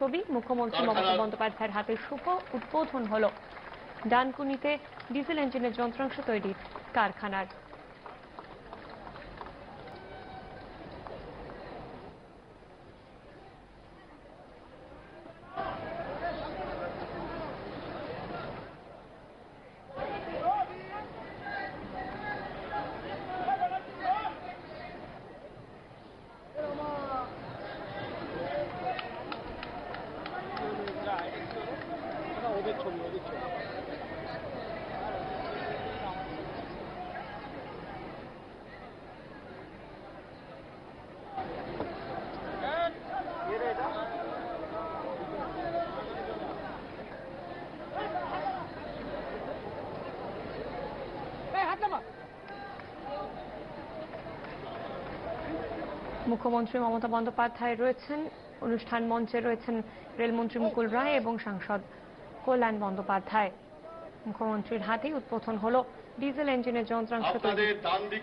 ছবি মুখ্যমন্ত্রী মমতা বন্দ্যোপাধ্যায়ের হাতে শুভ উদ্বোধন হলো ডানকুনিতে ডিজেল ইঞ্জিনের যন্ত্রাংশ তৈরির কারখানার। মুখ্যমন্ত্রী মমতা বন্দ্যোপাধ্যায় রয়েছেন, অনুষ্ঠান মঞ্চে রয়েছেন রেলমন্ত্রী মুকুল রায় এবং সাংসদ কল্যাণ বন্দ্যোপাধ্যায়। মুখ্যমন্ত্রীর হাতেই উদ্বোধন হলো ডিজেল ইঞ্জিনের যন্ত্রাংশ তৈরির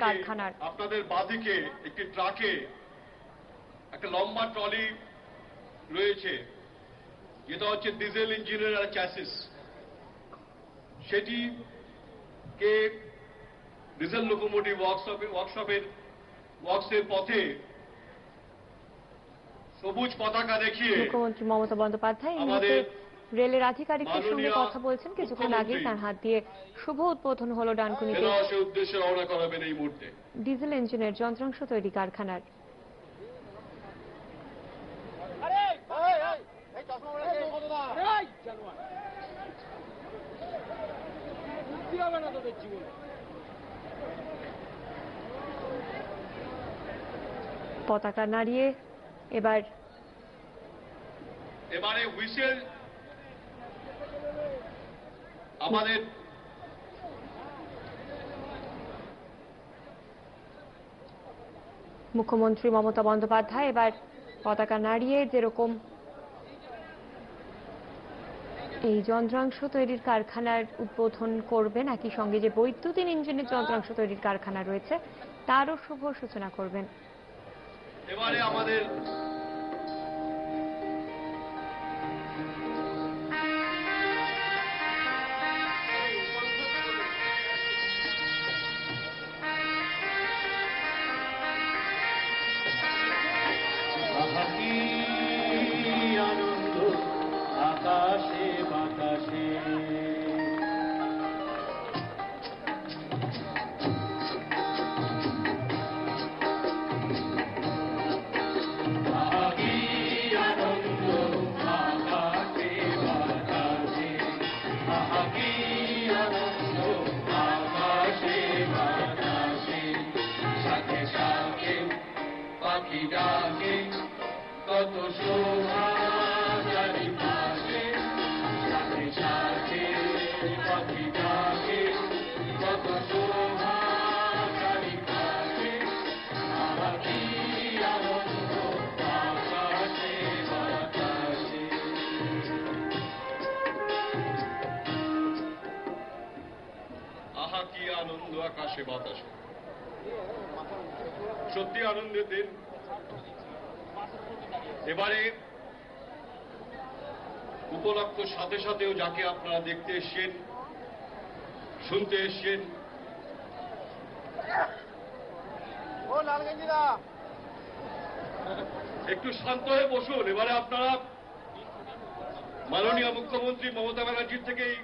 কারখানার। আপনাদের বাঁদিকে একটি ট্রাকে একটা লম্বা ট্রলি রয়েছে, যেটা হচ্ছে ডিজেল ইঞ্জিনের আর চ্যাসিস। সেটিকে ডিজেল লোকোমোটিভ ওয়ার্কসের পথে সবুজ পতাকা দেখিয়ে মুখ্যমন্ত্রী মমতা বন্দ্যোপাধ্যায় রেলের আধিকারিকদের সঙ্গে কথা বলছেন। কিছুক্ষণ আগেই তার হাত দিয়ে শুভ উদ্বোধন হলো ডানকুনিতে উদ্দেশ্যে রওনা করাবেন এই মুহূর্তে ডিজেল ইঞ্জিনের যন্ত্রাংশ তৈরি কারখানার। পতাকা নাড়িয়ে এবারে হুইসেল আমাদের মুখ্যমন্ত্রী মমতা বন্দ্যোপাধ্যায় এবার পতাকা নাড়িয়ে যেরকম এই যন্ত্রাংশ তৈরির কারখানার উদ্বোধন করবেন, একই সঙ্গে যে বৈদ্যুতিন ইঞ্জিনের যন্ত্রাংশ তৈরির কারখানা রয়েছে তারও শুভ সূচনা করবেন। এবারে আমাদের আনন্দ আকাশে বাতাসে পাখি ডাকে কত শোভা চারিপাশে, সাথে সাথে পাখি ডাকে কত শোভা চারিপাশে। আহা কি আনন্দ আকাশে বাতাসে। আহা কি আনন্দ আকাশে বাতাসে। সত্যি আনন্দের দিন। এবারে উপলক্ষ সাথে সাথেও যাকে আপনারা দেখতে এসছেন, শুনতে এসছেন, একটু শান্ত হয়ে বসুন। এবারে আপনারা মাননীয় মুখ্যমন্ত্রী মমতা ব্যানার্জির থেকেই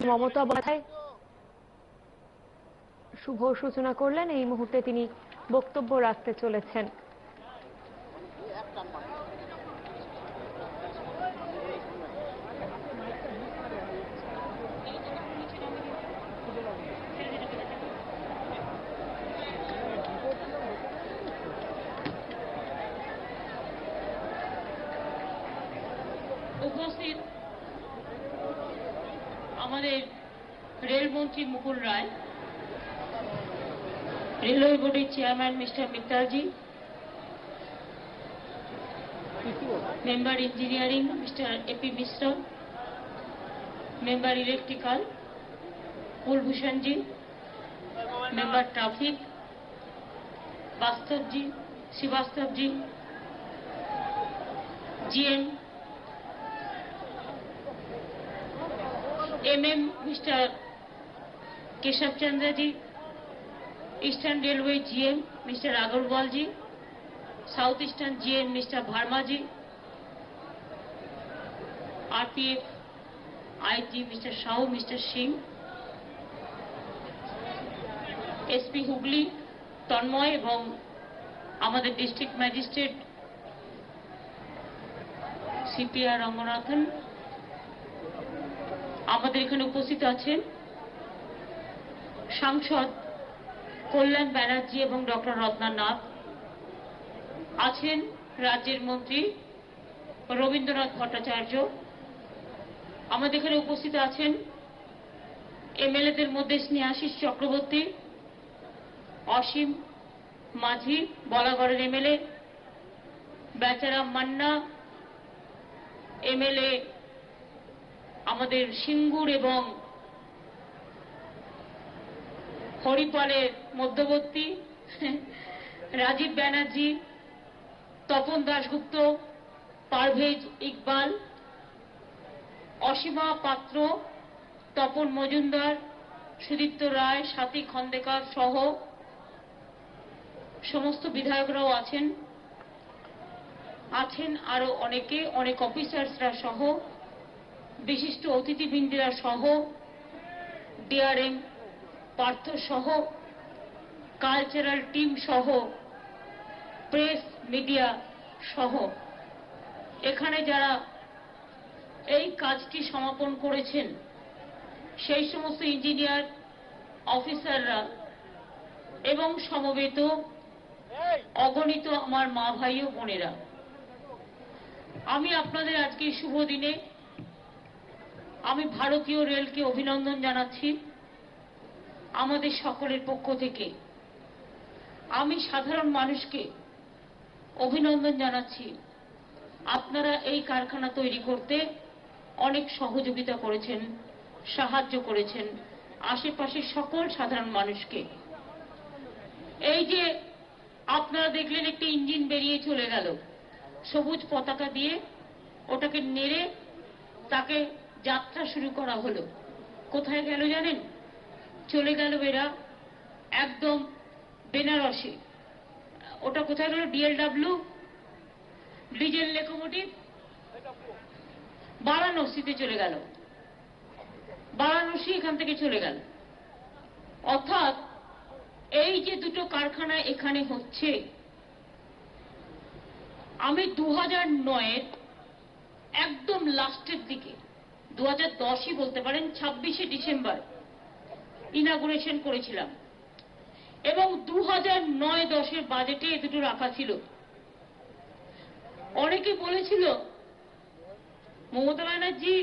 মমতা বন্দ্যোপাধ্যায় শুভ সূচনা করলেন। এই মুহূর্তে তিনি বক্তব্য রাখতে চলেছেন। উপস্থিত আমাদের রেলমন্ত্রী মুকুল রায়, রেলওয়ে বোর্ডের chairman mister Mittalji, member engineering mister AP Mishra, member electrical Kulbhushan ji, member traffic Vastav ji, Srivastava ji, GM MM Mr. Keshav Chandra ji, Eastern Railway GM Mr. Agarwal ji, South Eastern GM Mr. Bharma ji, RPF IG Mr. Shao, Mr. Singh, SP Hooghly Tanmoy এবং আমাদের district magistrate CPR Ranganathan. আমাদের এখানে উপস্থিত আছেন সাংসদ কল্যাণ ব্যানার্জি এবং doctor Ratna Nath, আছেন রাজ্যের মন্ত্রী রবীন্দ্রনাথ ভট্টাচার্য। আমাদের এখানে উপস্থিত আছেন MLA-দের মধ্যে স্নেহাশিস চক্রবর্তী, অসীম মাঝি বলাগড়ের MLA, বেচারাম মান্না MLA আমাদের সিঙ্গুর এবং হরিপালের মধ্যবর্তী, রাজীব ব্যানার্জি, তপন দাশগুপ্ত, পারভেজ ইকবাল, অসীমা পাত্র, তপন মজুমদার, সুদীপ্ত রায়, স্বাতী খন্দেকার সহ সমস্ত বিধায়করাও আছেন আরো অনেকে, অনেক অফিসার্সরা সহ, বিশিষ্ট অতিথিবৃন্দরা সহ, DRM পার্থ সহ, কালচারাল টিম সহ, প্রেস মিডিয়া সহ এখানে যারা এই কাজটি সমাপন করেছেন সেই সমস্ত ইঞ্জিনিয়ার অফিসাররা এবং সমবেত অগণিত আমার মা ভাই ও বোনেরা, আমি আপনাদের আজকে শুভ দিনে আমি ভারতীয় রেলকে অভিনন্দন জানাচ্ছি আমাদের সকলের পক্ষ থেকে। আমি সাধারণ মানুষকে অভিনন্দন জানাচ্ছি, আপনারা এই কারখানা তৈরি করতে অনেক সহযোগিতা করেছেন, সাহায্য করেছেন আশেপাশের সকল সাধারণ মানুষকে। এই যে আপনারা দেখলেন একটি ইঞ্জিন বেরিয়ে চলে গেল, সবুজ পতাকা দিয়ে ওটাকে নেড়ে তাকে যাত্রা শুরু করা হলো। কোথায় গেল জানেন? চলে গেল এরা একদম বেনারসে। ওটা কোথায় গেল? DLW ডিজেল লোকোমোটিভ বারাণসীতে চলে গেল, বারাণসী এখান থেকে চলে গেল। অর্থাৎ এই যে দুটো কারখানা এখানে হচ্ছে, আমি 2009-এর একদম লাস্টের দিকে, 2010ই বলতে পারেন, 26শে ডিসেম্বর ইনাগুরেশন করেছিলাম এবং 2009-10-এর বাজেটে এ দুটো রাখা ছিল। অনেকে বলেছিল মমতা ব্যানার্জি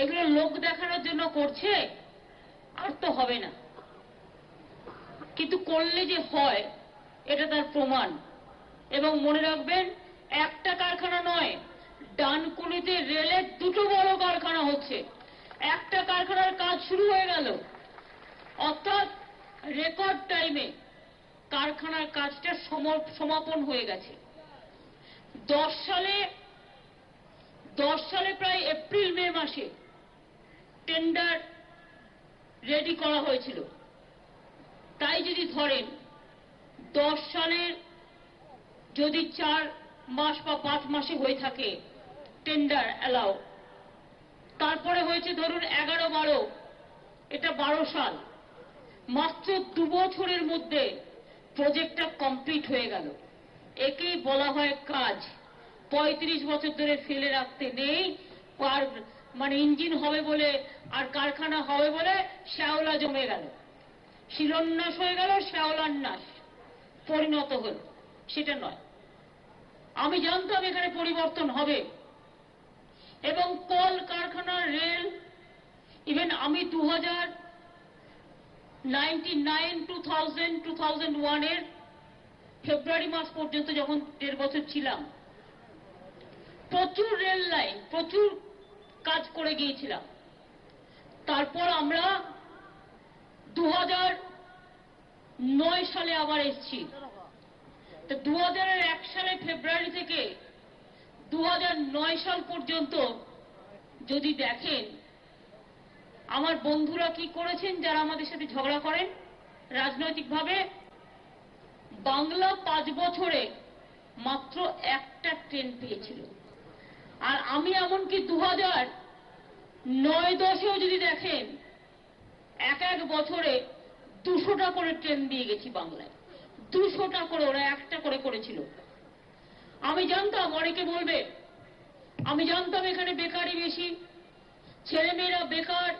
এগুলো লোক দেখানোর জন্য করছে, আর তো হবে না, কিন্তু করলে যে হয় এটা তার প্রমাণ। এবং মনে রাখবেন, একটা কারখানা নয়, ডানকুনিতে রেলের দুটো বড় কারখানা হচ্ছে। একটা কারখানার কাজ শুরু হয়ে গেল, অর্থাৎ রেকর্ড টাইমে কারখানার কাজটা সমাপন হয়ে গেছে। 10 সালে প্রায় এপ্রিল মে মাসে টেন্ডার রেডি করা হয়েছিল। তাই যদি ধরেন 10 সালের যদি 4 মাস বা 5 মাসে হয়ে থাকে টেন্ডার অ্যালাউ, তারপরে হয়েছে ধরুন 11-12, এটা 12 সাল, মাত্র 2 বছরের মধ্যে প্রজেক্টটা কমপ্লিট হয়ে গেল। একেই বলা হয় কাজ। 35 বছর ধরে ফেলে রাখতে নেই, আর মানে ইঞ্জিন হবে বলে আর কারখানা হবে বলে শ্যাওলা জমে গেল, শিলান্যাস হয়ে গেল, শ্যাওলান্যাস পরিণত হল, সেটা নয়। আমি জানতাম এখানে পরিবর্তন হবে এবং কল কারখানা, রেল, ইভেন আমি 2001-এর ফেব্রুয়ারি মাস পর্যন্ত যখন 1.5 বছর ছিলাম, প্রচুর রেল লাইন, প্রচুর কাজ করে গিয়েছিলাম। তারপর আমরা 2009 সালে আবার এসেছি। তো 2001 সালে ফেব্রুয়ারি থেকে 2009 সাল পর্যন্ত যদি দেখেন আমার বন্ধুরা কি করেছেন যারা আমাদের সাথে ঝগড়া করেন রাজনৈতিকভাবে? বাংলা 5 বছরে মাত্র একটা ট্রেন পেয়েছিল। আর আমি এমনকি 2009-10-এও যদি দেখেন এক বছরে 200টা করে ট্রেন দিয়ে গেছি বাংলায়। 200টা করে, ওরা একটা করে করেছিল। আমি জানতাম অনেকে বলবে, আমি জানতাম এখানে বেকারি বেশি, ছেলেমেয়েরা বেকার,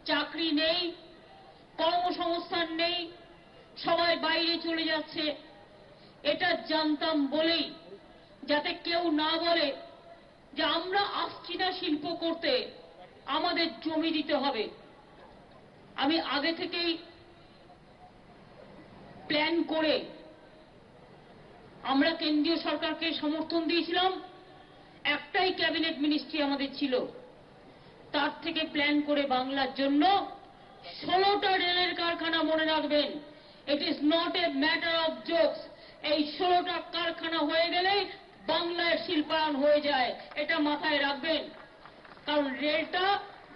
চাকরি নেই, কর্মসংস্থান নেই, সবাই বাইরে চলে যাচ্ছে। এটা জানতাম বলেই, যাতে কেউ না বলে যে আমরা আসছি না শিল্প করতে, আমাদের জমি দিতে হবে, আমি আগে থেকেই প্ল্যান করে আমরা কেন্দ্রীয় সরকারকে সমর্থন দিয়েছিলাম। একটাই ক্যাবিনেট মিনিস্ট্রি আমাদের ছিল, তার থেকে প্ল্যান করে বাংলার জন্য 16টা রেলের কারখানা, মনে রাখবেন, it is not a matter of jokes. এই 16টা কারখানা হয়ে গেলে বাংলার শিল্পায়ন হয়ে যায়, এটা মাথায় রাখবেন। কারণ রেলটা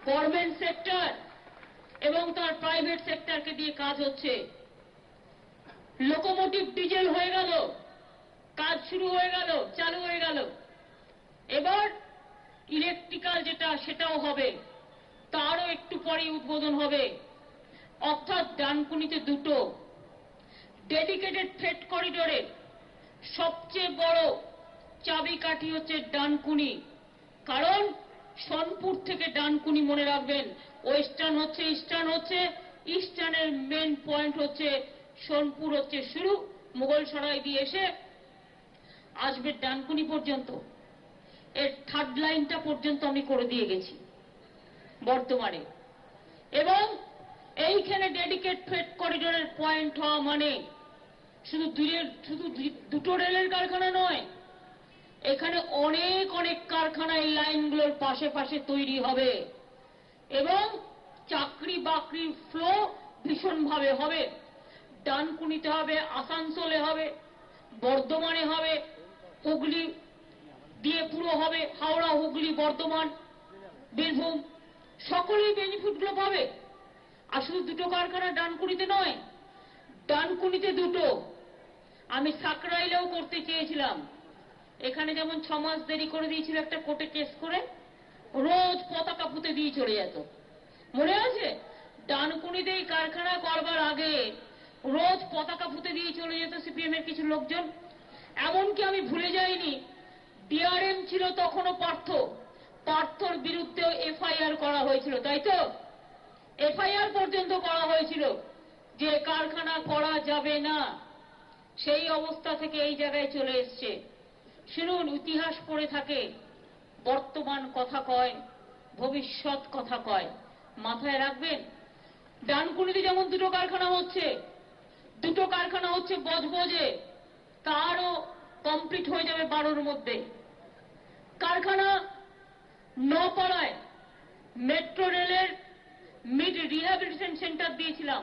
গভর্নমেন্ট সেক্টর এবং তার প্রাইভেট সেক্টরকে দিয়ে কাজ হচ্ছে। লোকোমোটিভ ডিজেল হয়ে গেল, কাজ শুরু হয়ে গেল, চালু হয়ে গেল। এবার ইলেকট্রিক্যাল যেটা, সেটাও হবে, তারও একটু পরে উদ্বোধন হবে। অর্থাৎ ডানকুনিতে 2টো ডেডিকেটেড ফ্রেট করিডোরের সবচেয়ে বড় চাবিকাঠি হচ্ছে ডানকুনি। কারণ সোনপুর থেকে ডানকুনি, মনে রাখবেন, ওয়েস্টার্ন হচ্ছে, ইস্টার্ন হচ্ছে, ইস্টার্নের মেন পয়েন্ট হচ্ছে সোনপুর, হচ্ছে শুরু, মুঘলসরাই দিয়ে এসে আসবে ডানকুনি পর্যন্ত। এর 3rd লাইনটা পর্যন্ত আমি করে দিয়ে গেছি বর্তমানে। এবং এইখানে ডেডিকেট ফ্রেট করিডোরের পয়েন্ট হওয়া মানে শুধু 2টো রেলের কারখানা নয়, এখানে অনেক অনেক কারখানা এই লাইনগুলোর পাশে পাশে তৈরি হবে এবং চাকরি বাকরির ফ্লো ভীষণভাবে হবে। ডানকুনিতে হবে, আসানসোলে হবে, বর্ধমানে হবে, হুগলি দিয়ে পুরো হবে, হাওড়া, হুগলি, বর্ধমান, বীরভূম, সকলেই বেনিফিটগুলো পাবে। আর শুধু 2টো কারখানা ডানকুনিতে নয়, ডানকুনিতে 2টো। আমি সাকরাইলেও করতে চেয়েছিলাম, এখানে যেমন 6 মাস দেরি করে দিয়েছিল একটা কোর্টে কেস করে, রোজ পতাকা পুঁতে দিয়ে চলে যেত, মনে আছে? ডানকুনিতে এই কারখানা করবার আগে রোজ পতাকা পুঁতে দিয়ে চলে যেত সিপিএম এর কিছু লোকজন। এমনকি আমি ভুলে যাইনি, ডিআরএম ছিল তখনও পার্থর বিরুদ্ধেও এফআইআর করা হয়েছিল, তাই তো? এফআইআর পর্যন্ত করা হয়েছিল যে কারখানা করা যাবে না। সেই অবস্থা থেকে এই জায়গায় চলে এসছে। শুনুন, ইতিহাস পড়ে থাকে, বর্তমান কথা কয়, ভবিষ্যৎ কথা কয়, মাথায় রাখবেন। ডানকুনিতে যেমন 2টো কারখানা হচ্ছে, 2টো কারখানা হচ্ছে বজবজে, তারও কমপ্লিট হয়ে যাবে 12-র মধ্যে। কারখানা নপাড়ায় মেট্রো রেলের মিড রিহ্যাবিলিটেশন সেন্টার দিয়েছিলাম,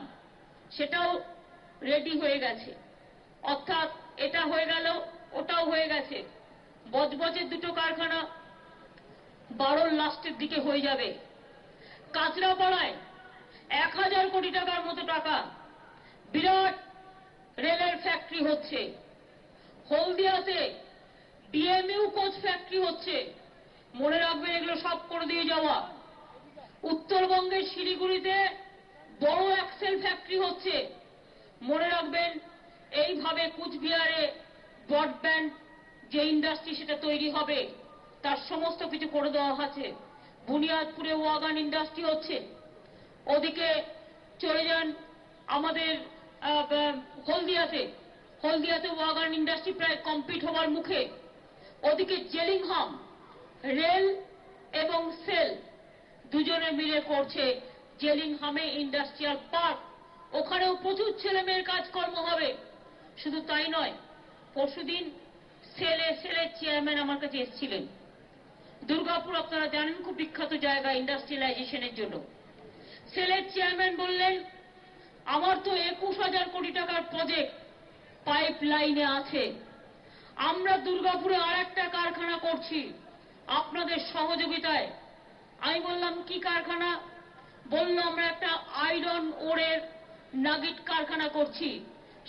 সেটাও রেডি হয়ে গেছে। অর্থাৎ এটা হয়ে গেল, ওটাও হয়ে গেছে। বজবজের 2টো কারখানা 12-র লাস্টের দিকে হয়ে যাবে। কাঁচরাপাড়ায় 1000 কোটি টাকার মতো টাকা বিরাট রেলের ফ্যাক্টরি হচ্ছে। হলদিয়াতে ডিএমইউ কোচ ফ্যাক্টরি হচ্ছে, মনে রাখবেন, এগুলো সব করে দিয়ে যাওয়া। উত্তরবঙ্গের শিলিগুড়িতে বড় অ্যাক্সেল ফ্যাক্টরি হচ্ছে, মনে রাখবেন। এইভাবে কুচবিহারে ব্রডব্যান্ড যে ইন্ডাস্ট্রি, সেটা তৈরি হবে, তার সমস্ত কিছু করে দেওয়া আছে। বুনিয়াদপুরে ওয়াগান ইন্ডাস্ট্রি হচ্ছে। ওদিকে চলে যান আমাদের হলদিয়াতে ওয়াগান ইন্ডাস্ট্রি প্রায় কমপ্লিট হওয়ার মুখে। ওদিকে জেলিংহাম রেল এবং সেল দুজনে মিলে করছে জেলিংহামে ইন্ডাস্ট্রিয়াল পার্ক। ওখানেও প্রচুর ছেলে মেয়ের কাজকর্ম হবে। শুধু তাই নয়, পরশুদিন সেলের চেয়ারম্যান আমার কাছে এসেছিলেন। দুর্গাপুর আপনারা জানেন, খুব বিখ্যাত জায়গা ইন্ডাস্ট্রিয়ালাইজেশনের জন্য। সেলের চেয়ারম্যান বললেন, আমার তো 21,000 কোটি টাকার প্রজেক্ট পাইপ লাইনে আছে, আমরা দুর্গাপুরে আরেকটা কারখানা করছি আপনাদের সহযোগিতায়। আমি বললাম, কি কারখানা? বলল আমরা একটা আয়রন ওরের নাগিট কারখানা করছি।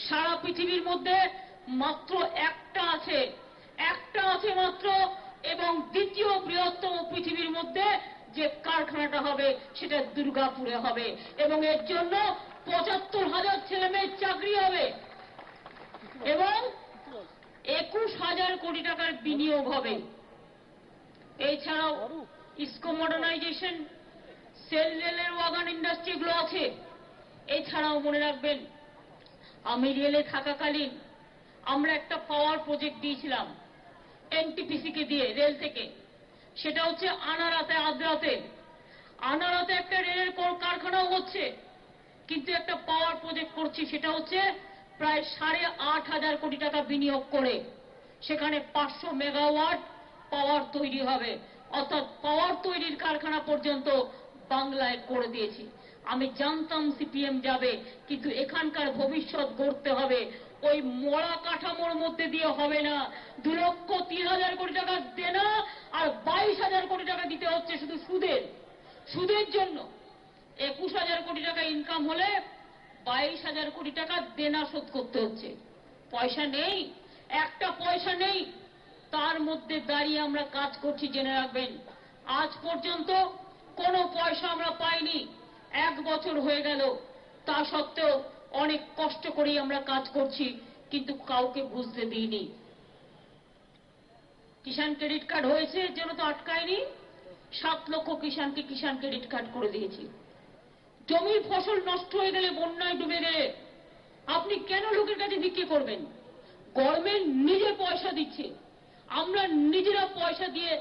সারা পৃথিবীর মধ্যে মাত্র একটা আছে মাত্র, এবং দ্বিতীয় বৃহত্তম পৃথিবীর মধ্যে যে কারখানাটা হবে সেটা দুর্গাপুরে হবে, এবং এর জন্য ৭৫,০০০ ছেলে মেয়ের চাকরি হবে এবং ২১,০০০ কোটি টাকার বিনিয়োগ হবে। এছাড়াও ইসকো মডার্নাইজেশন, সেল রেলের ওয়াগন ইন্ডাস্ট্রিগুলো আছে। এছাড়াও মনে রাখবেন, আমি রেলে থাকাকালীন আমরা একটা পাওয়ার প্রজেক্ট দিয়েছিলাম এনটিপিসি কে দিয়ে রেল থেকে। সেটা হচ্ছে আনারাতে একটা রেলের কারখানাও হচ্ছে, কিন্তু একটা পাওয়ার প্রজেক্ট করছি, সেটা হচ্ছে প্রায় ৮,৫০০ কোটি টাকা বিনিয়োগ করে সেখানে ৫০০ মেগাওয়াট পাওয়ার তৈরি হবে, অর্থাৎ পাওয়ার তৈরির কারখানা পর্যন্ত বাংলায় করে দিয়েছি। আমি জানতাম সিপিএম যাবে, কিন্তু এখানকার ভবিষ্যৎ গড়তে হবে, ওই মরা কাঠামোর মধ্যে দিয়ে হবে না। ২,০৩,০০০ কোটি টাকা দেনা আর ২২,০০০ কোটি টাকা দিতে হচ্ছে শুধু সুদের জন্য। ২১,০০০ কোটি টাকা ইনকাম হলে ২২,০০০ কোটি টাকা দেনা শোধ করতে হচ্ছে। পয়সা নেই, একটা পয়সা নেই, তার মধ্যে দাঁড়িয়ে আমরা কাজ করছি। জেনে রাখবেন, আজ পর্যন্ত কোনো পয়সা আমরা পাইনি। ১ বছর হয়ে গেল, তা সত্ত্বেও অনেক কষ্ট করেই আমরা কাজ করছি, কিন্তু কাউকে বুঝতে দিইনি। কিষাণ ক্রেডিট কার্ড হয়েছে, এর জন্য তো আটকায়নি। ৭ লক্ষ কিষাণকে কিষাণ ক্রেডিট কার্ড করে দিয়েছি। জমির ফসল নষ্ট হয়ে গেলে, বন্যায় ডুবে গেলে আপনি কেন লোকের কাছে ভিক্ষে করবেন? গভর্নমেন্ট নিজে পয়সা দিচ্ছে, আমরা নিজেরা পয়সা দিয়ে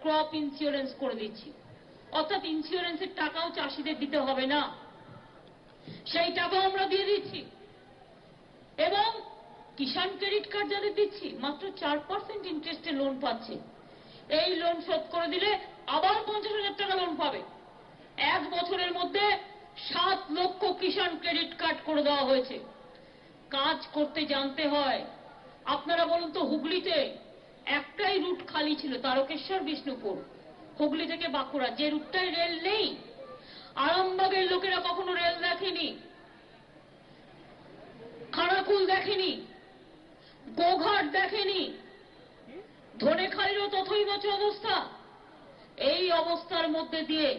ক্রপ ইন্স্যুরেন্স করে দিচ্ছি, অর্থাৎ ইন্স্যুরেন্সের টাকাও চাষিদের দিতে হবে না, সেই টাকাও আমরা দিয়ে দিচ্ছি। এবং কিষাণ ক্রেডিট কার্ড যাদের দিচ্ছি, মাত্র ৪% ইন্টারেস্টে লোন পাচ্ছে। এই লোন শোধ করে দিলে আবার ৫০,০০০ টাকা লোন পাবে। ১ বছরের মধ্যে ৭ লক্ষ কিষাণ ক্রেডিট কার্ড করে দেওয়া হয়েছে। কাজ করতে জানতে হয়। আপনারা বলুন তো, হুগলিতে একটাই রুট খালি ছিল, তারকেশ্বর বিষ্ণুপুর, হুগলি থেকে বাঁকুড়া, যে রুটটায় রেল নেই। আরামবাগের লোকেরা কখনো রেল দেখেনি, খানাকুল দেখেনি, গোঘাট দেখেনি, ধনেখালিরও তথৈবচ অবস্থা। এই অবস্থার মধ্যে দিয়ে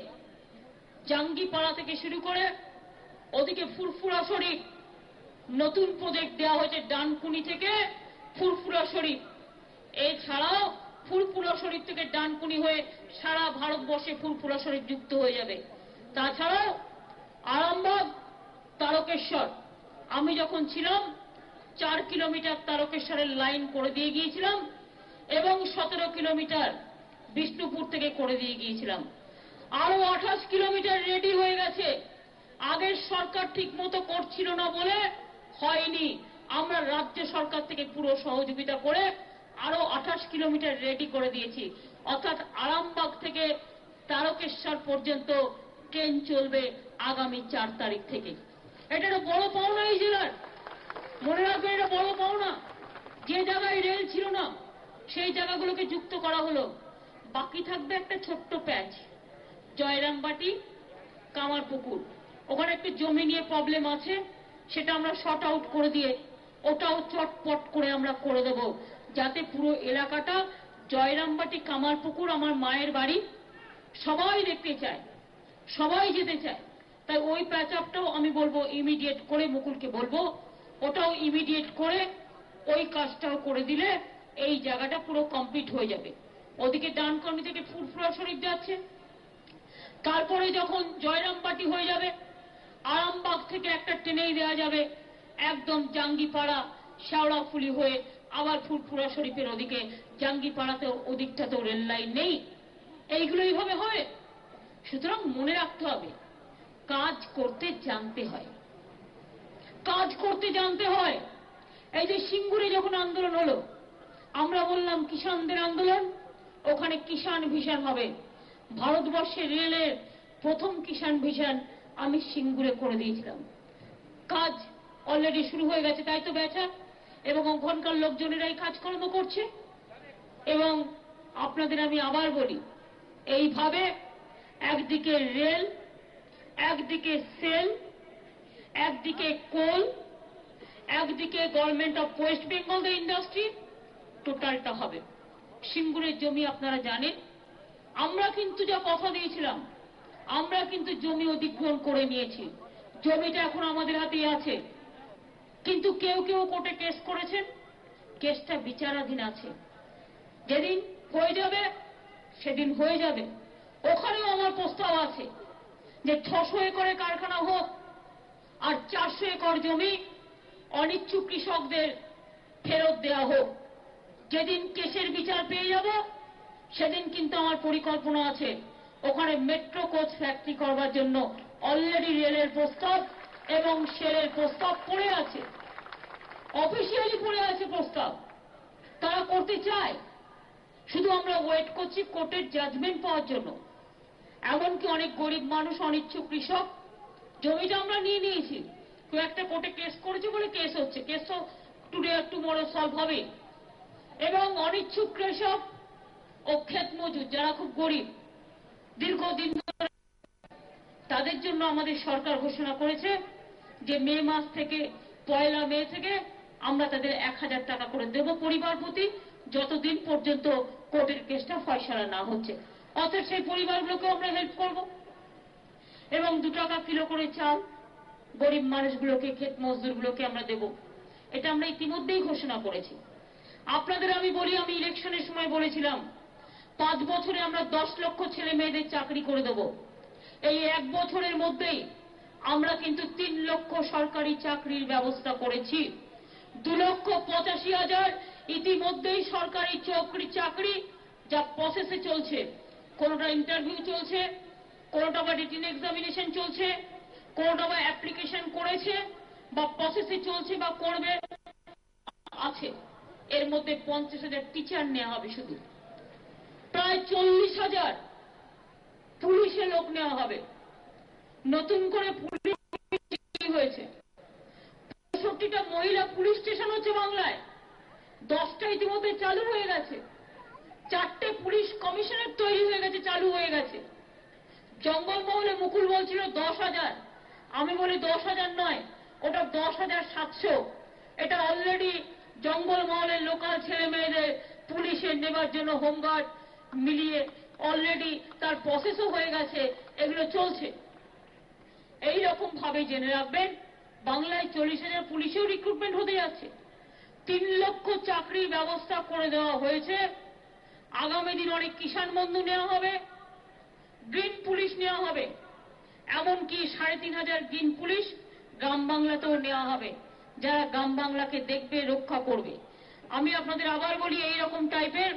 জাঙ্গিপাড়া থেকে শুরু করে ওদিকে ফুরফুরা শরীফ নতুন প্রজেক্ট দেওয়া হয়েছে, ডানকুনি থেকে ফুরফুরা শরীফ। এছাড়াও ফুরফুরা শরীফ থেকে ডানকুনি হয়ে সারা ভারতবর্ষে ফুরফুরা শরীফ যুক্ত হয়ে যাবে। তাছাড়াও আরামবাগ, তারকেশ্বর, আমি যখন ছিলাম ৪ কিলোমিটার তারকেশ্বরের লাইন করে দিয়ে গিয়েছিলাম এবং ১৭ কিলোমিটার বিষ্ণুপুর থেকে করে দিয়ে গিয়েছিলাম। আরো ২৮ কিলোমিটার রেডি হয়ে গেছে। আগের সরকার ঠিক মতো করছিল না বলে হয়নি, আমরা রাজ্য সরকার থেকে পুরো সহযোগিতা করে আরো ২৮ কিলোমিটার রেডি করে দিয়েছি। অর্থাৎ আরামবাগ থেকে তারকেশ্বর পর্যন্ত ট্রেন চলবে আগামী ৪ তারিখ থেকে। এটা একটা বড় পাওনা এই জেলার, মনে রাখবেন, এটা বড় পাওনা। যে জায়গায় রেল ছিল না সেই জায়গাগুলোকে যুক্ত করা হলো। বাকি থাকবে একটা ছোট্ট প্যাচ, জয়রামবাটি, কামারপুকুর। ওখানে একটু জমি নিয়ে প্রবলেম আছে, সেটা আমরা শর্ট আউট করে দিয়ে ওটাও চটপট করে আমরা করে দেব, যাতে পুরো এলাকাটা, জয়রামবাটি, কামারপুকুর আমার মায়ের বাড়ি, সবাই দেখতে চায়, সবাই যেতে চায়। তাই ওই প্যাচ আপটাও আমি বলবো ইমিডিয়েট করে, মুকুলকে বলবো ওটাও ইমিডিয়েট করে ওই কাজটাও করে দিলে এই জায়গাটা পুরো কমপ্লিট হয়ে যাবে। ওদিকে ডানকুনি থেকে ফুরফুরা শরীফ যাচ্ছে, তারপরে যখন জয়রামবাটি হয়ে যাবে, আরামবাগ থেকে একটা ট্রেনেই দেওয়া যাবে একদম জাঙ্গিপাড়া, শেওড়াফুলি হয়ে আবার ফুরফুরা শরীফের ওদিকে। জাঙ্গিপাড়াতেও ওদিকটাতেও রেল লাইন নেই। এইগুলো এইভাবে হয়। সুতরাং মনে রাখতে হবে, কাজ করতে জানতে হয়, কাজ করতে জানতে হয়। এই যে সিঙ্গুরে যখন আন্দোলন হলো, আমরা বললাম কিষাণদের আন্দোলন, ওখানে কিষাণ ভিশন হবে। ভারতবর্ষের রেলের প্রথম কিষাণ ভিশন আমি সিঙ্গুরে করে দিয়েছিলাম। কাজ অলরেডি শুরু হয়ে গেছে, তাই তো বেচা, এবং ওখানকার লোকজনেরাই কাজকর্ম করছে। এবং আপনাদের আমি আবার বলি, এইভাবে একদিকে রেল, একদিকে সেল, একদিকে কোল, একদিকে government of West Bengal the industry, টোটালটা হবে। সিঙ্গুরের জমি আপনারা জানেন, আমরা কিন্তু যা কথা দিয়েছিলাম, আমরা কিন্তু জমি অধিগ্রহণ করে নিয়েছি। জমিটা এখন আমাদের হাতেই আছে, কিন্তু কেউ কেউ কোর্টে কেস করেছেন, কেসটা বিচারাধীন আছে। যেদিন হয়ে যাবে সেদিন হয়ে যাবে। ওখানেও আমার প্রস্তাব আছে যে 600 একরে কারখানা হোক আর 400 একর জমি অনিচ্ছুক কৃষকদের ফেরত দেওয়া হোক। যেদিন কেসের বিচার পেয়ে যাব সেদিন কিন্তু আমার পরিকল্পনা আছে ওখানে মেট্রো কোচ ফ্যাক্টরি করবার জন্য অলরেডি রেলের প্রস্তাব এবং সেলের প্রস্তাব পড়ে আছে, অফিসিয়ালি পড়ে আছে প্রস্তাব। তারা করতে চায়, শুধু আমরা ওয়েট করছি কোর্টের জাজমেন্ট পাওয়ার জন্য। এমনকি অনেক গরিব মানুষ, অনিচ্ছুক কৃষক, জমিটা আমরা নিয়ে নিয়েছি, কেউ একটা কোর্টে কেস করেছে বলে কেস হচ্ছে, কেস তো টুডে আর টুমরো সলভ হবে। এবং অনিচ্ছুক কৃষক ও ক্ষেত মজুর যারা খুব গরিব, দীর্ঘদিন ধরে, তাদের জন্য আমাদের সরকার ঘোষণা করেছে যে মে মাস থেকে, 1 মে থেকে আমরা তাদের 1000 টাকা করে দেব পরিবার প্রতি, যতদিন পর্যন্ত কোর্টের কেসটা ফয়সালা না হচ্ছে। অর্থাৎ সেই পরিবারগুলোকে আমরা হেল্প করব। এবং 2 টাকা কিলো করে চাল গরিব মানুষগুলোকে, ক্ষেত মজদুরগুলোকে আমরা দেব। এটা আমরা ইতিমধ্যেই ঘোষণা করেছি। আপনাদের আমি বলি, আমি ইলেকশনের সময় বলেছিলাম 5 বছরে আমরা 10 লক্ষ ছেলে মেয়েদের চাকরি করে দেব। এই 1 বছরের মধ্যেই আমরা কিন্তু 3 লক্ষ সরকারি চাকরির ব্যবস্থা করেছি। 2,85,000 ইতিমধ্যেই সরকারি চাকরি যা প্রসেসে চলছে, কোনোটা ইন্টারভিউ চলছে, কোনোটা বা রিটেন এক্সামিনেশন চলছে, কোনোটা বা অ্যাপ্লিকেশন করেছে বা প্রসেসে চলছে বা করবে আছে। এর মধ্যে 50,000 টিচার নেওয়া হবে, শুধু প্রায় 40,000 পুলিশে লোক নেওয়া হবে। নতুন করে পুলিশ হয়েছে, 65টা মহিলা পুলিশ স্টেশন হচ্ছে বাংলায়, 10টা ইতিমধ্যে চালু হয়ে গেছে, 4টে পুলিশ কমিশনার তৈরি হয়ে গেছে, চালু হয়ে গেছে। জঙ্গলমহলে মুকুল বলছিল 10,000, আমি বলি 10,000 নয়, ওটা 10,700। এটা অলরেডি জঙ্গলমহলের লোকাল ছেলে মেয়েদের পুলিশে নেবার জন্য হোমগার্ড মিলিয়ে অলরেডি তার প্রসেসও হয়ে গেছে, এগুলো চলছে। এই রকম ভাবে জেনে রাখবেন, বাংলায় 40,000 পুলিশেও রিক্রুটমেন্ট হতে যাচ্ছে। 3 লক্ষ চাকরির ব্যবস্থা করে দেওয়া হয়েছে। আগামী দিন অনেক কিষাণ বন্ধু নেওয়া হবে, গ্রিন পুলিশ নেওয়া হবে, এমনকি 3,500 গ্রিন পুলিশ গ্রাম বাংলাতেও নেওয়া হবে, যারা গ্রাম বাংলাকে দেখবে, রক্ষা করবে। আমি আপনাদের আবার বলি, এইরকম টাইপের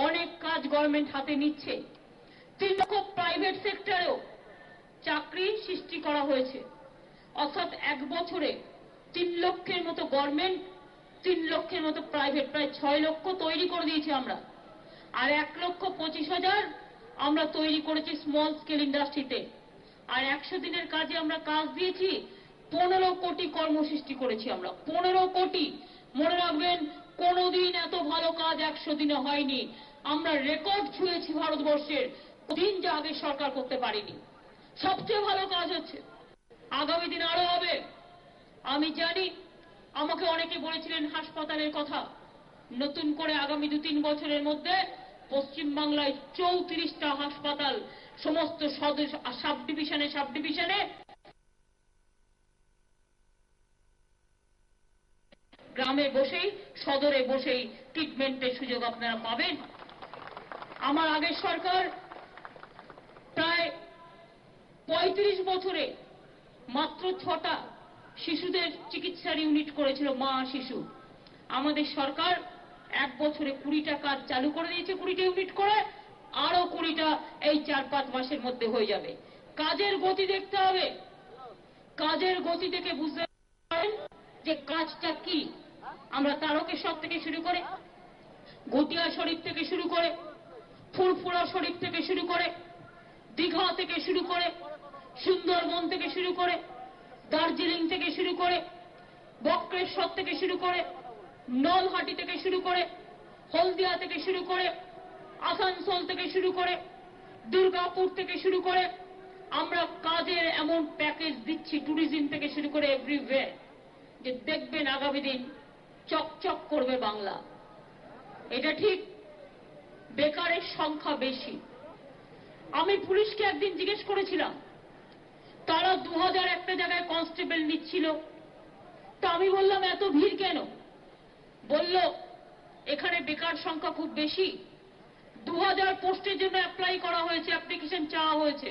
অনেক কাজ গভর্নমেন্ট হাতে নিচ্ছে। 3 লক্ষ প্রাইভেট সেক্টরেও চাকরি সৃষ্টি করা হয়েছে। অর্থাৎ 1 বছরে 3 লক্ষের মতো গভর্নমেন্ট, 3 লক্ষের মতো প্রাইভেট, প্রায় 6 লক্ষ তৈরি করে দিয়েছি আমরা। আর 1,25,000 আমরা তৈরি করেছি স্মল স্কেল ইন্ডাস্ট্রিতে। আর 100 দিনের কাজে আমরা কাজ দিয়েছি, 15 কোটি কর্মসৃষ্টি করেছি আমরা, 15 কোটি। মনে রাখবেন, কোনোদিন এত ভালো কাজ 100 দিনে হয়নি। আমরা রেকর্ড ছুঁয়েছি ভারতবর্ষের, দিন যা আগে সরকার করতে পারেনি। সবচেয়ে ভালো কাজ হচ্ছে, আগামী দিন আরো হবে। আমি জানি, আমাকে অনেকে বলেছিলেন হাসপাতালের কথা। নতুন করে আগামী 2-3 বছরের মধ্যে পশ্চিমবাংলায় 34টা হাসপাতাল, সমস্ত সাব ডিভিশনে গ্রামে বসেই, সদরে বসেই ট্রিটমেন্টের সুযোগ আপনারা পাবেন। আমার আগের সরকার প্রায় 35 বছরে মাত্র 6টা শিশুদের চিকিৎসার ইউনিট করেছিল, মা শিশু। আমাদের সরকার 1 বছরে 20টা কাজ চালু করে দিয়েছে, 20টা ইউনিট করে, আরো 20টা এই 4-5 মাসের মধ্যে হয়ে যাবে। কাজের গতি দেখতে হবে, কাজের গতি দেখে বুঝতে পারেন যে কাজটা কি। আমরা তারকেশ্বর থেকে শুরু করে, গটিয়া শরীফ থেকে শুরু করে, ফুরফুরা শরীফ থেকে শুরু করে, দীঘা থেকে শুরু করে, সুন্দরবন থেকে শুরু করে, দার্জিলিং থেকে শুরু করে, বক্রেশ্বর থেকে শুরু করে, নলহাটি থেকে শুরু করে, হলদিয়া থেকে শুরু করে, আসানসোল থেকে শুরু করে, দুর্গাপুর থেকে শুরু করে, আমরা কাজের এমন প্যাকেজ দিচ্ছি ট্যুরিজম থেকে শুরু করে এভরিওয়্যার যে দেখবেন আগামী দিন চকচক করবে বাংলা। এটা ঠিক, বেকারের সংখ্যা বেশি। আমি পুলিশকে একদিন জিজ্ঞেস করেছিলাম, তারা 2000 একটা জায়গায় কনস্টেবল নিচ্ছিল, তা আমি বললাম এত ভিড় কেন? বলল এখানে বেকার সংখ্যা খুব বেশি, 2000 পোস্টের জন্য অ্যাপ্লাই করা হয়েছে, অ্যাপ্লিকেশন চাওয়া হয়েছে,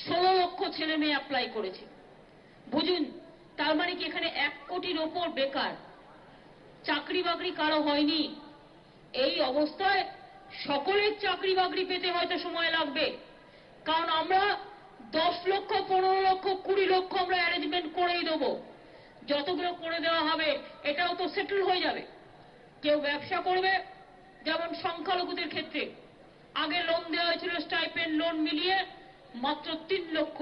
16 লক্ষ ছেলে মেয়ে অ্যাপ্লাই করেছে। বুঝুন, তার মানে কি এখানে 1 কোটির ওপর বেকার, চাকরি বাকরি কারো হয়নি। এই অবস্থায় সকলের চাকরি বাকরি পেতে হয়তো সময় লাগবে, কারণ আমরা 10 লক্ষ 15 লক্ষ 20 লক্ষ আমরা অ্যারেঞ্জমেন্ট করেই দেবো। যতগুলো করে দেওয়া হবে এটাও তো সেটেল হয়ে যাবে। কেউ ব্যবসা করবে, যেমন সংখ্যালঘুদের ক্ষেত্রে আগে লোন দেওয়া হয়েছিল স্টাইপেন্ড লোন মিলিয়ে মাত্র 3 লক্ষ,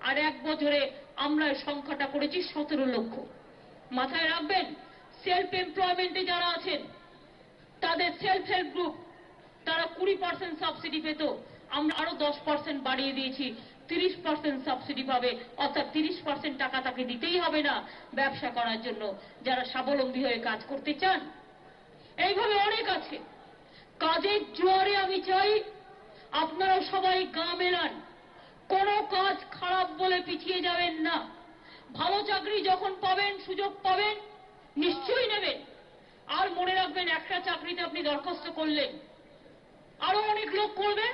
আর 1 বছরে আমরা সংখ্যাটা করেছি 17 লক্ষ। মাথায় রাখবেন, সেলফ এমপ্লয়মেন্টে যারা আছেন তাদের সেলফ হেল্প গ্রুপ তারা 20% সাবসিডি পেত, আমরা আরো 10% বাড়িয়ে দিয়েছি, 30% সাবসিডি পাবে, অর্থাৎ 30% টাকা তাকে দিতেই হবে না ব্যবসা করার জন্য, যারা স্বাবলম্বী হয়ে কাজ করতে চান। এইভাবে অনেক আছে। কাজের জোয়ারে আমি চাই আপনারা সবাই গা মেলান, কোনো কাজ খারাপ বলে পিছিয়ে যাবেন না। ভালো চাকরি যখন পাবেন, সুযোগ পাবেন, নিশ্চয়ই নেবেন। আর মনে রাখবেন, একটা চাকরিতে আপনি দরখাস্ত করলেন, আরো অনেক লোক করবে।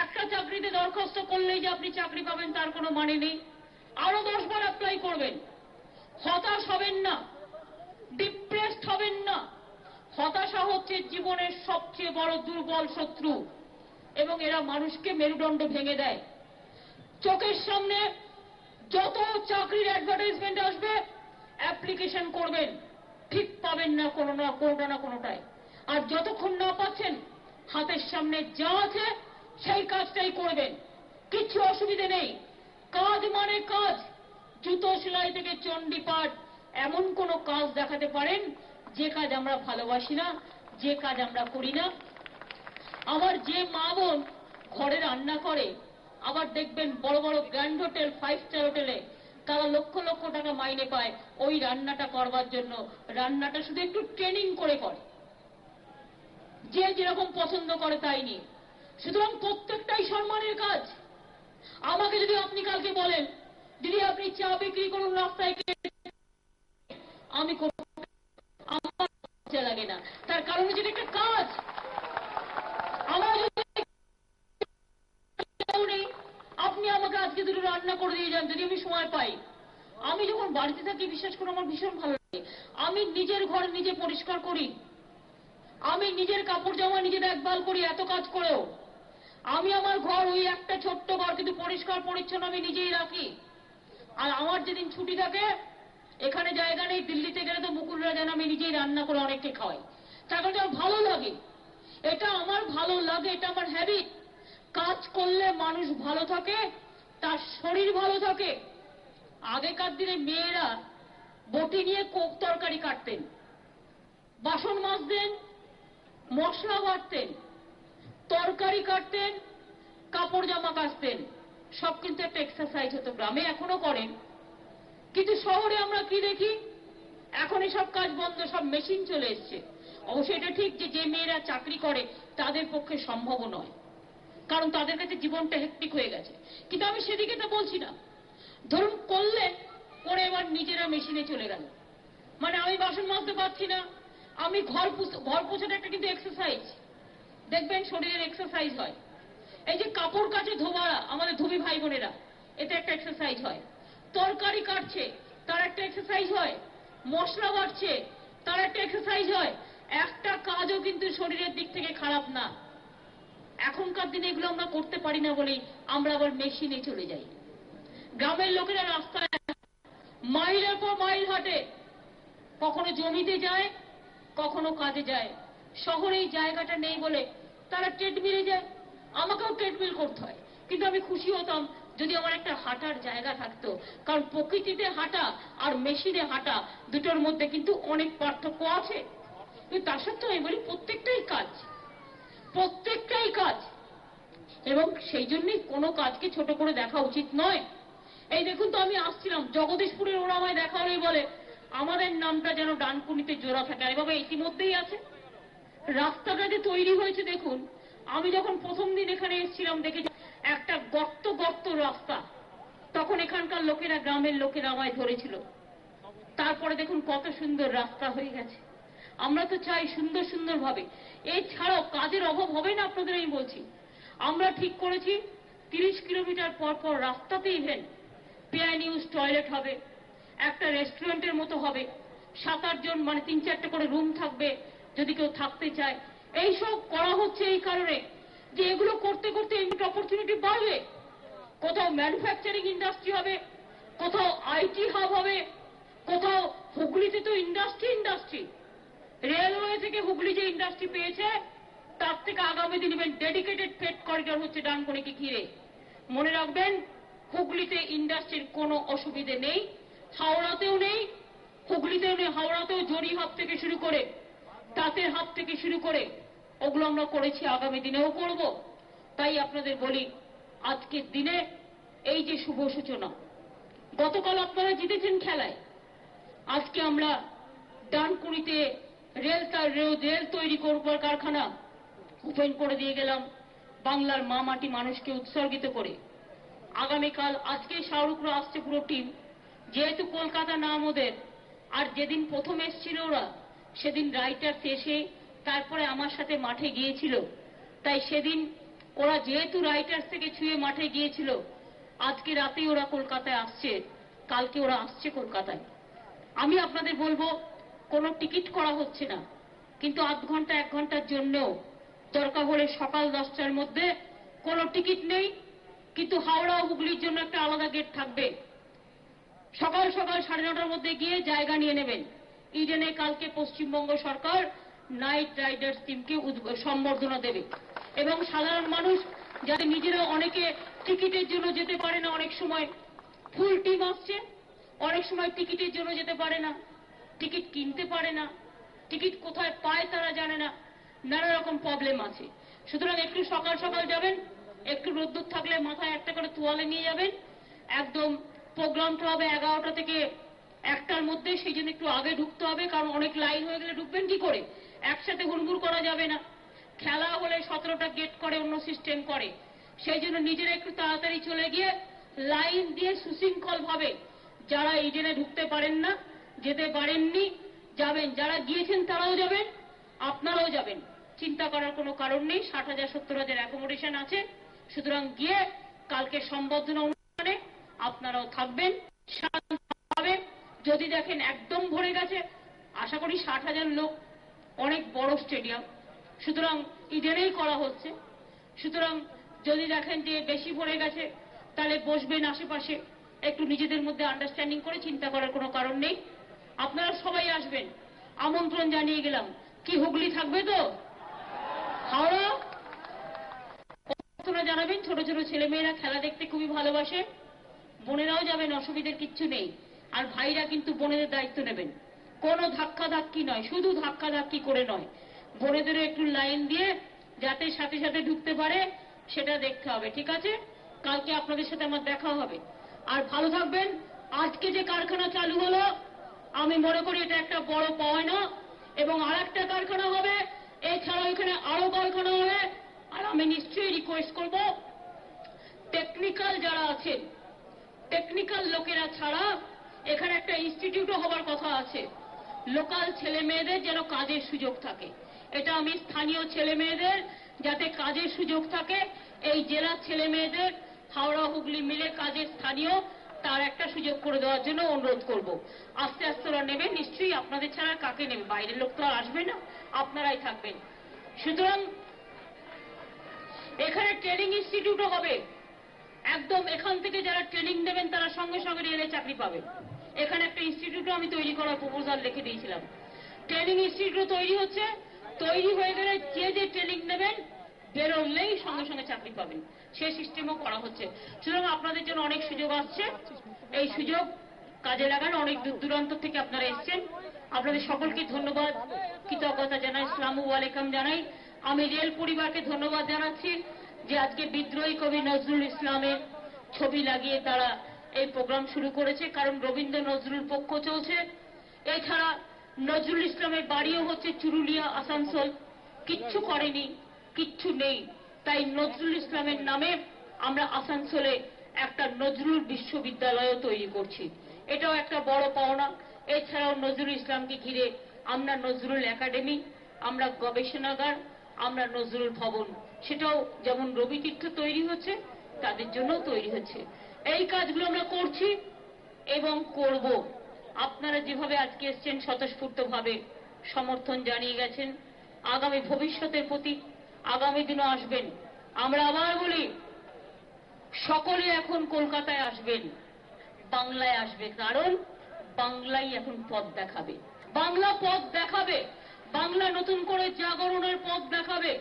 একটা চাকরিতে দরখাস্ত করলেই যে আপনি চাকরি পাবেন তার কোনো মানে নেই, আরো 10 বার অ্যাপ্লাই করবেন। হতাশ হবেন না, ডিপ্রেসড হবেন না। হতাশা হচ্ছে জীবনের সবচেয়ে বড় দুর্বল শত্রু, এবং এরা মানুষকে মেরুদণ্ড ভেঙে দেয়। চোখের সামনে যত চাকরির অ্যাডভার্টাইজমেন্ট আসবে অ্যাপ্লিকেশন করবেন, ঠিক পাবেন না কোনোটা না কোনোটায়। আর যতক্ষণ না পাচ্ছেন, হাতের সামনে যা আছে সেই কাজটাই করবেন, কিচ্ছু অসুবিধে নেই। কাজ মানে কাজ, জুতো সেলাই থেকে চণ্ডীপাঠ, এমন কোনো কাজ দেখাতে পারেন যে কাজ আমরা ভালোবাসি না, যে কাজ আমরা করি না। আমার যে মা বোন ঘরে রান্না করে, আবার দেখবেন বড় বড় গ্র্যান্ড হোটেল, 5 স্টার হোটেলে তারা লক্ষ লক্ষ টাকা মাইনে পায় ওই রান্নাটা করবার জন্য। রান্নাটা শুধু একটু ট্রেনিং করে, যে যেরকম পছন্দ করে তাই নিয়ে। সুতরাং প্রত্যেকটাই সম্মানের কাজ। আমাকে যদি আপনি কালকে বলেন, দিদি আপনি চা বিক্রি করুন রাস্তায়, আমি আমার লজ্জা লাগে না, তার কারণ হচ্ছে এটা একটা কাজ। আমার যদি আপনি আমাকে আজকে দুটো রান্না করে দিয়ে যান, যদি আমি সময় পাই, আমি যখন বাড়িতে থাকি বিশ্বাস করে আমার ভীষণ ভালো লাগে। আমি নিজের ঘর নিজে পরিষ্কার করি, আমি নিজের কাপড় জামা নিজে দেখভাল করি, এত কাজ করেও আমি আমার ঘর, ওই একটা ছোট্ট ঘর কিন্তু পরিষ্কার পরিচ্ছন্ন আমি নিজেই রাখি। আর আমার যেদিন ছুটি থাকে, এখানে জায়গা নেই, দিল্লিতে গেলে তো মুকুলরা যেন আমি নিজেই রান্না করে অনেককে খাওয়াই, তার কারণে আমার ভালো লাগে। এটা আমার ভালো লাগে, এটা আমার হ্যাবিট। কাজ করলে মানুষ ভালো থাকে, তার শরীর ভালো থাকে। আগেকার দিনে মেয়েরা বটি নিয়ে কোপ তরকারি কাটতেন, বাসন মাজতেন, মশলা বাটতেন, তরকারি কাটতেন, কাপড় জামা কাচতেন, সব কিন্তু একটা এক্সারসাইজ হতো। গ্রামে এখনো করেন, কিন্তু শহরে আমরা কি দেখি, এখন এসব কাজ বন্ধ, সব মেশিন চলে এসছে। অবশ্য এটা ঠিক যে মেয়েরা চাকরি করে তাদের পক্ষে সম্ভব নয়, কারণ তাদের কাছে জীবনটা হেক্টিক হয়ে গেছে। কিন্তু আমি সেদিকে তো বলছি না। ধরুন করলেন, করে এবার নিজেরা মেশিনে চলে গেল, মানে আমি বাসন মাজতে পারছি না, আমি ঘর পোছাটা একটা কিন্তু এক্সারসাইজ, দেখবেন শরীরের এক্সারসাইজ হয়। এই যে কাপড় কাচে ধোয়া আমাদের ধুবি ভাই বোনেরা, এতে একটা এক্সারসাইজ হয়। তরকারি কাটছে, তার একটা এক্সারসাইজ হয়। মশলা বাটছে, তার একটা এক্সারসাইজ হয়। একটা কাজও কিন্তু শরীরের দিক থেকে খারাপ না। এখনকার দিনে এগুলো আমরা করতে পারি না বলেই আমরা আবার মেশিনে চলে যাই। গ্রামের লোকেরা রাস্তায় মাইলের পর মাইল হাঁটে, কখনো জমিতে যায়, কখনো কাজে যায়। শহরে এই জায়গাটা নেই বলে তারা ট্রেডমিলে যায়, আমাকেও ট্রেডমিল করতে হয়। কিন্তু আমি খুশি হতাম যদি আমার একটা হাঁটার জায়গা থাকতো, কারণ প্রকৃতিতে হাঁটা আর মেশিনে হাঁটা দুটোর মধ্যে কিন্তু অনেক পার্থক্য আছে। কিন্তু তার সত্ত্বেও আমি বলি প্রত্যেকটাই কাজ, প্রত্যেকটাই কাজ। এবং সেই জন্যই কোনো কাজকে ছোট করে দেখা উচিত নয়। এই দেখুন তো, আমি আসছিলাম জগদীশপুরের, ওরা আমায় দেখা হলেই বলে আমাদের নামটা যেন ডানকুনিতে জোড়া থাকে। আরে বাবা, ইতিমধ্যেই আছে। রাস্তাটা যে তৈরি হয়েছে দেখুন, আমি যখন প্রথম দিন এখানে এসেছিলাম দেখেছি একটা গর্ত গর্ত রাস্তা, তখন এখানকার লোকেরা, গ্রামের লোকেরা আমায় ধরেছিল। তারপরে দেখুন কত সুন্দর রাস্তা হয়ে গেছে। আমরা তো চাই সুন্দর সুন্দর ভাবে, এছাড়াও কাজের অভাব হবে না আপনাদের আমি বলছি। আমরা ঠিক করেছি 30 কিলোমিটার পর পর রাস্তাতে ইভেন পেয়ার ইউজ টয়লেট হবে, একটা রেস্টুরেন্টের মতো হবে, 7-8 জন মানে 3-4টে করে রুম থাকবে যদি কেউ থাকতে চায়। এইসব করা হচ্ছে এই কারণে যে এগুলো করতে করতে অপরচুনিটি বাড়বে। কোথাও ম্যানুফ্যাকচারিং ইন্ডাস্ট্রি হবে, কোথাও আইটি হাব হবে, কোথাও হুগলিতে তো ইন্ডাস্ট্রি রেলওয়ে থেকে হুগলি যে ইন্ডাস্ট্রি পেয়েছে তার থেকে আগামী দিন ইভেন ডেডিকেটেড ফ্রেট করিডর হচ্ছে ডানকুনিকে ঘিরে। মনে রাখবেন, হুগলিতে ইন্ডাস্ট্রির কোনো অসুবিধে নেই, হাওড়াতেও নেই, হুগলিতেও নেই। হাওড়াতেও জরি হাব থেকে শুরু করে, তাঁতের হাব থেকে শুরু করে ওগুলো আমরা করেছি, আগামী দিনেও করব। তাই আপনাদের বলি, আজকের দিনে এই যে শুভ সূচনা, গতকাল আপনারা জিতেছেন খেলায়, আজকে আমরা ডানকুনিতে রেল তৈরি করবার কারখানা ওপেন করে দিয়ে গেলাম, বাংলার মা মাটি মানুষকে উৎসর্গিত করে। আগামীকাল, আজকে শাহরুখরা আসছে পুরো টিম, যেহেতু কলকাতা নাম ওদের, আর যেদিন প্রথম এসেছিল ওরা সেদিন রাইটার্স এসে তারপরে আমার সাথে মাঠে গিয়েছিল, তাই সেদিন ওরা যেহেতু রাইটার্স থেকে ছুঁয়ে মাঠে গিয়েছিল, আজকে রাতেই ওরা কলকাতায় আসছে, কালকে ওরা আসছে কলকাতায়। আমি আপনাদের বলবো, কোনো টিকিট করা হচ্ছে না, কিন্তু আধ ঘন্টা 1 ঘন্টার জন্যও দরকার হলে সকাল 10টার মধ্যে কোনো টিকিট নেই, কিন্তু হাওড়া হুগলির জন্য একটা আলাদা গেট থাকবে। সকাল সকাল 9:30টার মধ্যে গিয়ে জায়গা নিয়ে নেবেন। ইডেনে কালকে পশ্চিমবঙ্গ সরকার নাইট রাইডার্স টিমকে সম্বর্ধনা দেবে, এবং সাধারণ মানুষ যাদের নিজেরা অনেকে টিকিটের জন্য যেতে পারে না, অনেক সময় ফুল টিম আসছে, অনেক সময় টিকিটের জন্য যেতে পারে না, টিকিট কিনতে পারে না, টিকিট কোথায় পায় তারা জানে না, নানা রকম প্রবলেম আছে। সুতরাং একটু সকাল সকাল যাবেন, একটু রোদ্দুর থাকলে মাথায় একটা করে তোয়ালে নিয়ে যাবেন। একদম প্রোগ্রামটা হবে 11টা থেকে 1টার মধ্যে, সেই জন্য একটু আগে ঢুকতে হবে, কারণ অনেক লাইন হয়ে গেলে ঢুকবেন কি করে, একসাথে হুড়মুড় করা যাবে না। খেলা হলে 17টা গেট করে, অন্য সিস্টেম করে, সেই জন্য নিজেরা একটু তাড়াতাড়ি চলে গিয়ে লাইন দিয়ে সুশৃঙ্খল ভাবে, যারা ইডেনে ঢুকতে পারেন না, যেতে পারেননি, যাবেন, যারা গিয়েছেন তারাও যাবেন, আপনারাও যাবেন, চিন্তা করার কোনো কারণ নেই। 60,000-70,000 অ্যাকোমোডেশন আছে। সুতরাং গিয়ে কালকে সম্বর্ধনা অনুষ্ঠানে আপনারাও থাকবেন শান্তভাবে। যদি দেখেন একদম ভরে গেছে, আশা করি 60,000 লোক, অনেক বড় স্টেডিয়াম, সুতরাং ইডেনেই করা হচ্ছে। সুতরাং যদি দেখেন যে বেশি ভরে গেছে, তাহলে বসবেন আশেপাশে, একটু নিজেদের মধ্যে আন্ডারস্ট্যান্ডিং করে, চিন্তা করার কোনো কারণ নেই। আপনারা সবাই আসবেন, আমন্ত্রণ জানিয়ে গেলাম। কি হুগলি থাকবে তো? হাওড়া জানাবেন। ছোট ছোট ছেলেমেয়েরা খেলা দেখতে খুবই ভালোবাসে, বোনেরাও যাবেন, অসুবিধার কিচ্ছু নেই। আর ভাইরা কিন্তু বোনেদের দায়িত্ব নেবেন, কোনো ধাক্কাধাক্কি নয়, শুধু ধাক্কাধাক্কি করে নয়, বোনেদেরও একটু লাইন দিয়ে যাতে সাথে সাথে ঢুকতে পারে সেটা দেখতে হবে। ঠিক আছে, কালকে আপনাদের সাথে আমার দেখা হবে। আর ভালো থাকবেন। আজকে যে কারখানা চালু হলো, আমি মনে করি এটা একটা বড় পাওনা, এবং আর একটা কারখানা হবে, এছাড়াও এখানে আরো কারখানা হবে। আর আমি নিশ্চয়ই রিকোয়েস্ট করব, টেকনিক্যাল যারা আছেন, টেকনিক্যাল লোকেরা ছাড়া এখানে একটা ইনস্টিটিউটও হবার কথা আছে, লোকাল ছেলে মেয়েদের যেন কাজের সুযোগ থাকে। এটা আমি স্থানীয় ছেলে মেয়েদের যাতে কাজের সুযোগ থাকে, এই জেলার ছেলে মেয়েদের হাওড়া হুগলি মিলে কাজের স্থানীয়, তার একটা সুযোগ করে দেওয়ার জন্য অনুরোধ করব। আস্তে আস্তে ওরা নেবেন নিশ্চয়ই, আপনাদের ছাড়া কাকে নেবে, বাইরের লোক তো আর আসবে না, আপনারাই থাকবেন। সুতরাং এখানে ট্রেনিং ইনস্টিটিউটও হবে, একদম এখান থেকে যারা ট্রেনিং নেবেন তারা সঙ্গে সঙ্গে রেলে চাকরি পাবে। এখানে একটা ইনস্টিটিউটও আমি তৈরি করার প্রপোজাল লিখে দিয়েছিলাম। ট্রেনিং ইনস্টিটিউট তৈরি হচ্ছে, তৈরি হয়ে গেলে যে যে ট্রেনিং নেবেন বেরোলেই সঙ্গে সঙ্গে চাকরি পাবেন, সেই সিস্টেমও করা হচ্ছে। সুতরাং আপনাদের জন্য অনেক সুযোগ আসছে, এই সুযোগ কাজে লাগান। অনেক দূর দূরান্ত থেকে আপনারা এসেছেন, আপনাদের সকলকে ধন্যবাদ, কৃতজ্ঞতা জানাই, আসসালামু আলাইকুম জানাই। আমি রেল পরিবারকে ধন্যবাদ জানাচ্ছি, যে আজকে বিদ্রোহী কবি নজরুল ইসলামের ছবি লাগিয়ে তারা এই প্রোগ্রাম শুরু করেছে, কারণ রবীন্দ্র নজরুল পক্ষ চলছে। এছাড়া নজরুল ইসলামের বাড়িও হচ্ছে চুরুলিয়া, আসানসোল। কিচ্ছু করেনি, কিচ্ছু নেই, তাই নজরুল ইসলামের নামে আমরা আসানসোলে একটা নজরুল বিশ্ববিদ্যালয়ও তৈরি করছি। এটাও একটা বড় পাওনা। এছাড়াও নজরুল ইসলামকে ঘিরে আমরা নজরুল একাডেমি, আমরা গবেষণাগার, আমরা নজরুল ভবন, সেটাও যেমন রবি তীর্থ তৈরি হচ্ছে তাদের জন্য তৈরি হচ্ছে। এই কাজগুলো আমরা করছি এবং করব। আপনারা যেভাবে আজকে এসছেন স্বতঃস্ফূর্তভাবে সমর্থন জানিয়ে গেছেন, আগামী ভবিষ্যতের প্রতি আগামী দিনও আসবেন। আমরা আবার বলি, সকলে এখন কলকাতায় আসবেন, বাংলায় আসবে, কারণ বাংলাই এখন পথ দেখাবে। বাংলা পথ দেখাবে, বাংলা নতুন করে জাগরণের পথ দেখাবে,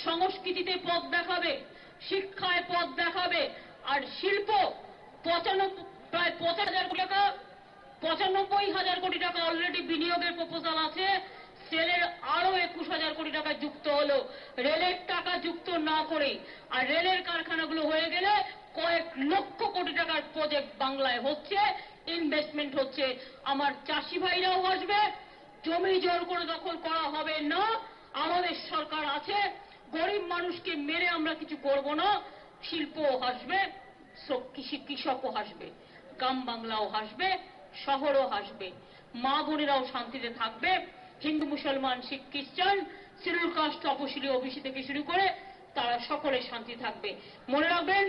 সংস্কৃতিতে পথ দেখাবে, শিক্ষায় পথ দেখাবে। আর শিল্প প্রায় 95,000 কোটি টাকা অলরেডি বিনিয়োগের প্রপোজাল আছে। সেলের আরো 21,000 কোটি টাকা যুক্ত হলো, রেলের টাকা যুক্ত না করে। আর রেলের কারখানাগুলো হয়ে গেলে কয়েক লক্ষ কোটি টাকার প্রজেক্ট বাংলায় হচ্ছে, ইনভেস্টমেন্ট হচ্ছে। আমার চাষি ভাইরাও আসবে, জমি জোর করে দখল করা হবে না। আমাদের সরকার আছে, গরিব মানুষকে মেরে আমরা কিছু করব না। শিল্পও হাসবে, কৃষকও হাসবে, গ্রাম বাংলাও হাসবে, শহরও হাসবে, মা বোনেরাও শান্তিতে থাকবে। হিন্দু, মুসলমান, শিখ, খ্রিস্টান, শিডিউল কাস্ট, তপশিলি, ওবিসি থেকে শুরু করে তারা সকলে শান্তি থাকবে। মনে রাখবেন,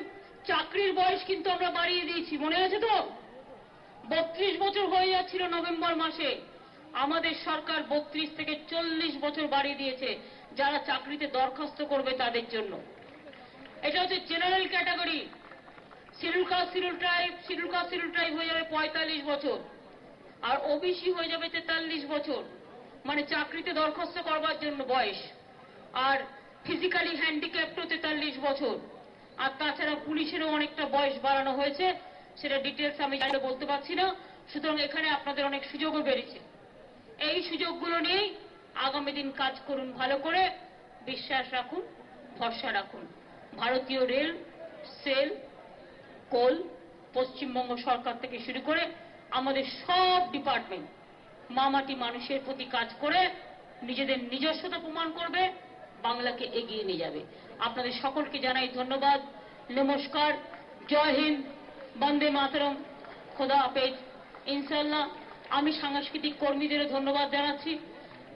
চাকরির বয়স কিন্তু আমরা বাড়িয়ে দিয়েছি, মনে আছে তো? 32 বছর হয়ে যাচ্ছিল নভেম্বর মাসে। আমাদের সরকার 32 থেকে 40 বছর বাড়িয়ে দিয়েছে যারা চাকরিতে দরখাস্ত করবে তাদের জন্য। এটা হচ্ছে general category. Schedule caste, schedule tribe হয়ে যাবে 45 বছর, আর ওবিসি হয়ে যাবে 43 বছর, মানে চাকরিতে দরখাস্ত করবার জন্য বয়স। আর ফিজিক্যালি হ্যান্ডিক্যাপ্টও 43 বছর। আর তাছাড়া পুলিশেরও অনেকটা বয়স বাড়ানো হয়েছে, সেটা ডিটেলস আমি জানলে বলতে পারছি না। সুতরাং এখানে আপনাদের অনেক সুযোগও বেড়েছে। এই সুযোগগুলো নিয়েই আগামী দিন কাজ করুন, ভালো করে বিশ্বাস রাখুন, ভরসা রাখুন। ভারতীয় রেল, সেল, কোল, পশ্চিমবঙ্গ সরকার থেকে শুরু করে আমাদের সব ডিপার্টমেন্ট মামাটি মানুষের প্রতি কাজ করে নিজেদের নিজস্বতা প্রমাণ করবে, বাংলাকে এগিয়ে নিয়ে যাবে। আপনাদের সকলকে জানাই ধন্যবাদ, নমস্কার, জয় হিন্দ, বন্দে মাতরম, খোদা হাফেজ। ইনশাআল্লাহ আমি সাংস্কৃতিক কর্মীদেরও ধন্যবাদ জানাচ্ছি,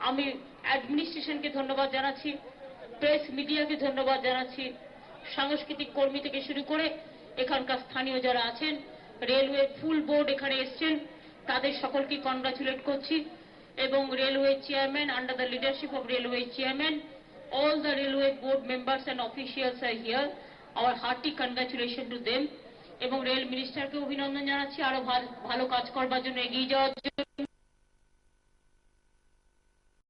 আমি অ্যাডমিনিস্ট্রেশনকে ধন্যবাদ জানাচ্ছি, প্রেস মিডিয়াকে ধন্যবাদ জানাচ্ছি। সাংস্কৃতিক কর্মী থেকে শুরু করে এখানকার স্থানীয় যারা আছেন, রেলওয়ে ফুল বোর্ড এখানে এসছেন, তাদের সকলকে কনগ্রাচুলেট করছি। এবং railway chairman, under the leadership of railway chairman, all the railway board members and officials are here. Our hearty congratulations to them. এবং রেল মিনিস্টারকে অভিনন্দন জানাচ্ছি আরো ভালো কাজ করবার জন্য, এগিয়ে যাওয়ার জন্য।